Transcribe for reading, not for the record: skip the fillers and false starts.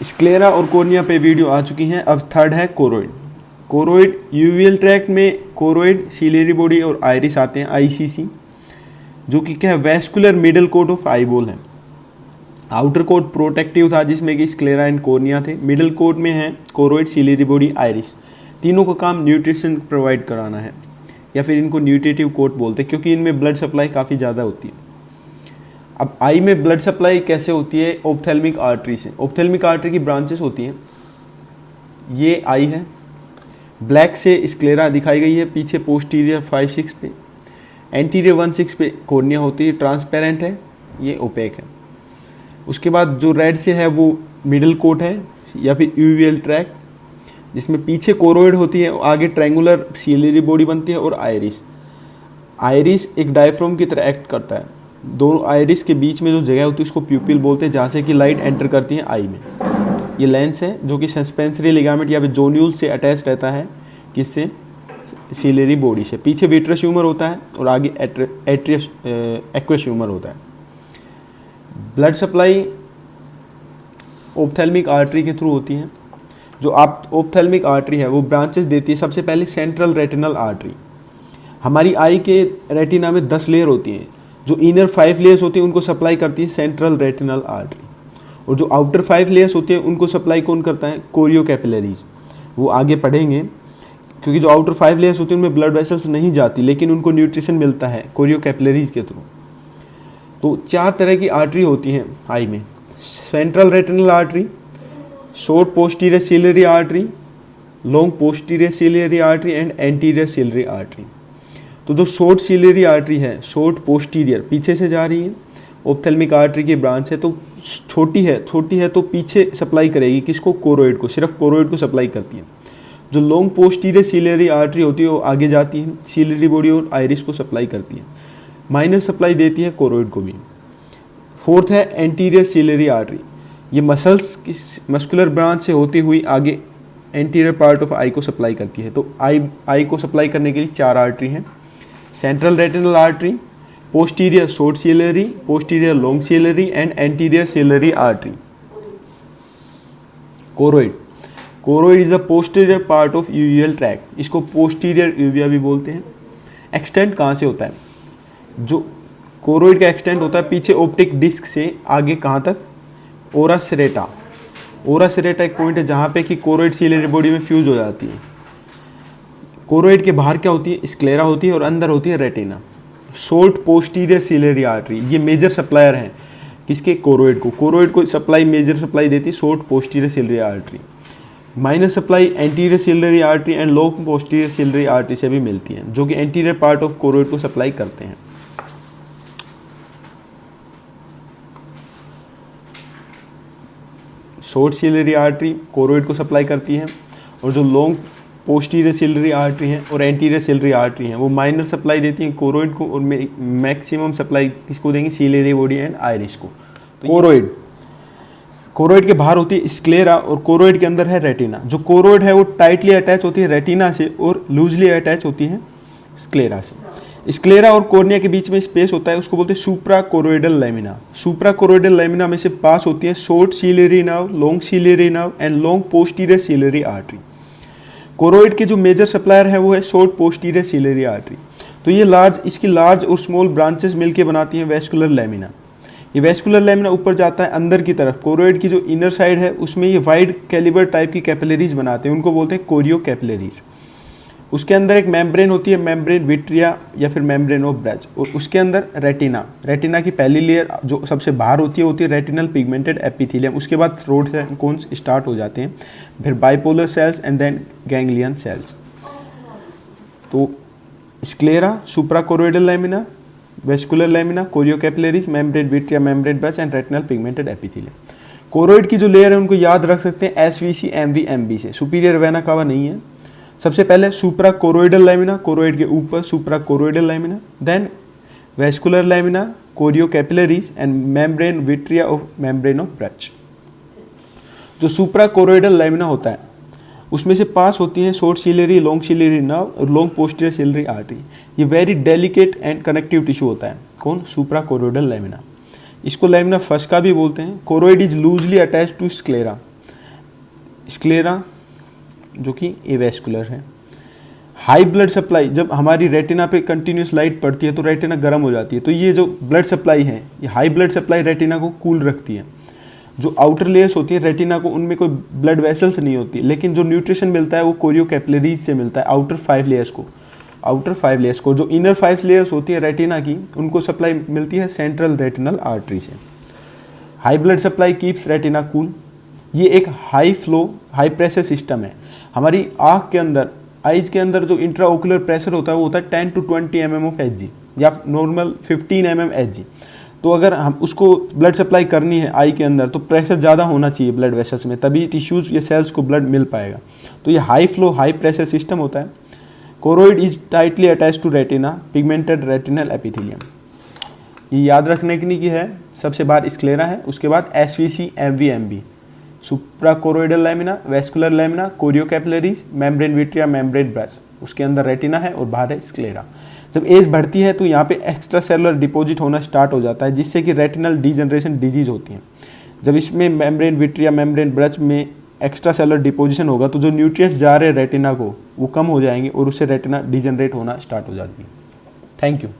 Sclera और cornea पे video आ चुकी हैं। अब थर्ड है कोरोइड। कोरोइड यूवियल ट्रैक्ट में कोरोइड, सीलियरी बॉडी और आइरिस आते हैं, आईसीसी, जो कि क्या है, vascular middle coat of eyeball है। आउटर कोट प्रोटेक्टिव था जिसमें कि स्क्लेरा एंड कॉर्निया थे। मिडल कोट में है कोरोइड, सीलियरी बॉडी, आइरिस। तीनों का काम न्यूट्रिशन प्रोवाइड कराना है, या फिर इनको न्यूट्रिटिव कोट बोलते हैं, क्योंकि इनमें ब्लड सप्लाई काफ़ी ज़्यादा होती है। अब आई में ब्लड सप्लाई कैसे होती है? ऑप्थेल्मिक आर्टरी से। ऑप्थेल्मिक आर्टरी की ब्रांचेस होती हैं। ये आई है, ब्लैक से स्क्लेरा दिखाई गई है, पीछे पोस्टीरियर 5-6 पे, एंटीरियर 1-6 पे कॉर्निया होती है, ट्रांसपेरेंट है, ये ओपेक है। उसके बाद जो रेड से है वो मिडल कोट है या फिर यूवियल ट्रैक्ट, जिसमें पीछे कोरोइड होती है, आगे ट्रायंगुलर सीलियरी बॉडी बनती है और आइरिस। आइरिस एक डायफ्राम की तरह एक्ट करता है। दोनों आइरिस के बीच में जो जगह होती है उसको प्यूपिल बोलते हैं, जहाँ से कि लाइट एंटर करती है आई में। ये लेंस है जो कि सस्पेंसरी लिगामेंट या फिर जोन्यूल से अटैच रहता है, किससे? सीलियरी बॉडी से। पीछे विट्रस ह्यूमर होता है और आगे एट्रियस एक्वस ह्यूमर होता है। ब्लड सप्लाई ऑप्थेल्मिक आर्टरी के थ्रू होती है। जो आप ऑप्थेल्मिक आर्टरी है वो ब्रांचेस देती है। सबसे पहले सेंट्रल रेटिनल आर्टरी। हमारी आई के रेटिना में 10 लेयर होती हैं। जो इनर 5 लेयर्स होती हैं उनको सप्लाई करती है सेंट्रल रेटिनल आर्टरी, और जो आउटर 5 लेयर्स होती हैं उनको सप्लाई कौन करता है? Chorio capillaries. वो आगे पढ़ेंगे, क्योंकि जो आउटर 5 लेयर्स होती हैं उनमें ब्लड वेसल्स नहीं जाती, लेकिन उनको न्यूट्रिशन मिलता है कोरियो कैपिलरीज के थ्रू। तो 4 तरह की आर्टरी होती हैं आई में। Central retinal artery, short posterior ciliary artery, long posterior ciliary artery and anterior ciliary artery. तो जो शॉर्ट सीलियरी आर्टरी है, शॉर्ट पोस्टीरियर, पीछे से जा रही है, ऑप्थेल्मिक आर्टरी की ब्रांच है, तो छोटी है तो पीछे सप्लाई करेगी किसको? कोरोइड को, सिर्फ कोरोइड को सप्लाई करती है। जो लॉन्ग पोस्टीरियर सीलियरी आर्टरी होती है वो आगे जाती है, सीलियरी बॉडी और आइरिस को सप्लाई करती है, माइनर सप्लाई देती है कोरोइड को भी। फोर्थ है एंटीरियर सीलियरी आर्टरी। ये मसल्स की मस्कुलर ब्रांच से होती हुई आगे एंटीरियर पार्ट ऑफ आई को सप्लाई करती है। तो आई को सप्लाई करने के लिए 4 आर्टरी हैं। Central retinal artery, posterior short ciliary, posterior long ciliary and anterior ciliary artery. Choroid. Choroid is the posterior part of uveal tract. इसको पोस्टीरियर यूविया भी बोलते हैं। एक्सटेंड कहाँ से होता है? जो कोरोइड का एक्सटेंड होता है पीछे ऑप्टिक डिस्क से आगे कहाँ तक? ओरा सेरेटा। ओरा सेरेटा एक पॉइंट है जहाँ पे कि कोरोइड सीलियरी बॉडी में फ्यूज हो जाती है। कोरोइड के बाहर क्या होती है? स्क्लेरा होती है और अंदर होती है retina. Short posterior ciliary artery, ये मेजर सप्लायर है किसके? कोरोइड को। कोरोइड को सप्लाई, मेजर सप्लाई देती है short posterior ciliary artery. Minor supply anterior ciliary artery and long posterior ciliary artery से भी मिलती है, जो कि एंटीरियर पार्ट ऑफ कोरोइड को सप्लाई करते हैं। शॉर्ट सीलियरी आर्टरी कोरोइड को सप्लाई करती है, और जो लॉन्ग पोस्टीरियर सीलियरी आर्टरी है और एंटीरियर सीलियरी आर्टरी है वो माइनर सप्लाई देती हैं कोरोइड को, और मैक्सिमम सप्लाई किसको देंगे? सीलियरी बॉडी एंड आइरिस को। तो कोरोइड के बाहर होती है स्क्लेरा और कोरोइड के अंदर है रेटिना। जो कोरोइड है वो टाइटली अटैच होती है रेटिना से और लूजली अटैच होती है स्क्लेरा से। स्क्लेरा और कॉर्निया के बीच में स्पेस होता है, उसको बोलते हैं सुप्रा कोरोइडल लेमिना। सुप्रा कोरोइडल लेमिना में से पास होती है short ciliary nerve, long ciliary nerve and long posterior ciliary artery. Choroid के जो मेजर सप्लायर है वो है शॉर्ट पोस्टीरियर सीलियरी आर्टरी। तो ये इसकी लार्ज और स्मॉल ब्रांचेस मिलके बनाती हैं वैस्कुलर लेमिना। ये वैस्कुलर लेमिना ऊपर जाता है अंदर की तरफ। कोरोइड की जो इनर साइड है उसमें ये वाइड कैलिबर टाइप की कैपिलरीज बनाते हैं, उनको बोलते हैं कोरियो कैपिलरीज। उसके अंदर एक मेम्ब्रेन होती है, मेम्ब्रेन विट्रिया या फिर मेम्ब्रेन ऑफ ब्रैच, और उसके अंदर रेटिना। रेटिना की पहली लेयर जो सबसे बाहर होती है रेटिनल पिगमेंटेड एपिथेलियम। उसके बाद रोड कोन्स स्टार्ट हो जाते हैं, फिर bipolar cells and then ganglion cells. तो sclera, suprachoroidal lamina, vascular lamina, chorio capillaries, membrane vitrea, membrane Bruch and retinal pigmented epithelium. Choroid की जो लेयर है उनको याद रख सकते हैं एसवीसी, एमवी, एमबी से। सुपीरियर वेना कावा नहीं है। सबसे पहले सुप्रा कोरोइडल लेमिना, कोरोइड के ऊपर supra choroidal lamina, then vascular lamina, chorio capillaries and membrane vitrea of membrane of Bruch. जो सुप्रा कोरोइडल लेमिना होता है उसमें से पास होती हैं short ciliary, long ciliary nerve और लॉन्ग पोस्टीरियर सीलियरी आर्टरी। ये very delicate and connective tissue होता है। कौन? Supra choroidal lamina. इसको लेमिना फस्का भी बोलते हैं। Choroid is loosely attach to sclera. Sclera जो कि एवेस्कुलर है। हाई ब्लड सप्लाई, जब हमारी रेटिना पे कंटिन्यूस लाइट पड़ती है तो रेटिना गर्म हो जाती है, तो ये जो ब्लड सप्लाई है, ये हाई ब्लड सप्लाई रेटिना को कूल रखती है। जो आउटर लेयर्स होती है रेटिना को, उनमें कोई ब्लड वेसल्स नहीं होती, लेकिन जो न्यूट्रिशन मिलता है वो कोरियो कैपिलरीज से मिलता है, आउटर 5 लेयर्स को। जो इनर 5 लेयर्स होती है रेटिना की, उनको सप्लाई मिलती है सेंट्रल रेटिनल आर्टरी से। High blood supply keeps retina cool. ये एक high flow high pressure system है। हमारी आँख के अंदर, आइज के अंदर जो इंट्राओकुलर प्रेशर होता है वो होता है 10 to 20 mm ऑफ Hg या नॉर्मल 15 mm Hg। तो अगर हम उसको ब्लड सप्लाई करनी है आई के अंदर, तो प्रेशर ज़्यादा होना चाहिए ब्लड वेसल्स में, तभी टिश्यूज़ या सेल्स को ब्लड मिल पाएगा। तो ये high flow high pressure system होता है। Choroid is tightly attach to retina, pigmented retinal epithelium. ये याद रखने के लिए की है, सबसे बाहर स्क्लेरा है, उसके बाद SVC MVMB, suprachoroidal lamina, vascular lamina, chorio capillaries, membrane vitrea, membrane Bruch, उसके अंदर रेटिना है और बाहर है स्क्लेरा। जब एज बढ़ती है तो यहाँ पे एक्स्ट्रा सेलुलर डिपॉजिट होना स्टार्ट हो जाता है, जिससे कि रेटिनल डीजनरेशन डिजीज होती है। जब इसमें मेम्ब्रेन विट्रिया, मेम्ब्रेन ब्रश में एक्स्ट्रा सेलुलर डिपोजिशन होगा तो जो न्यूट्रिएंट्स जा रहे हैं रेटिना को वो कम हो जाएंगे और उससे रेटिना डीजनरेट होना स्टार्ट हो जाती है। Thank you.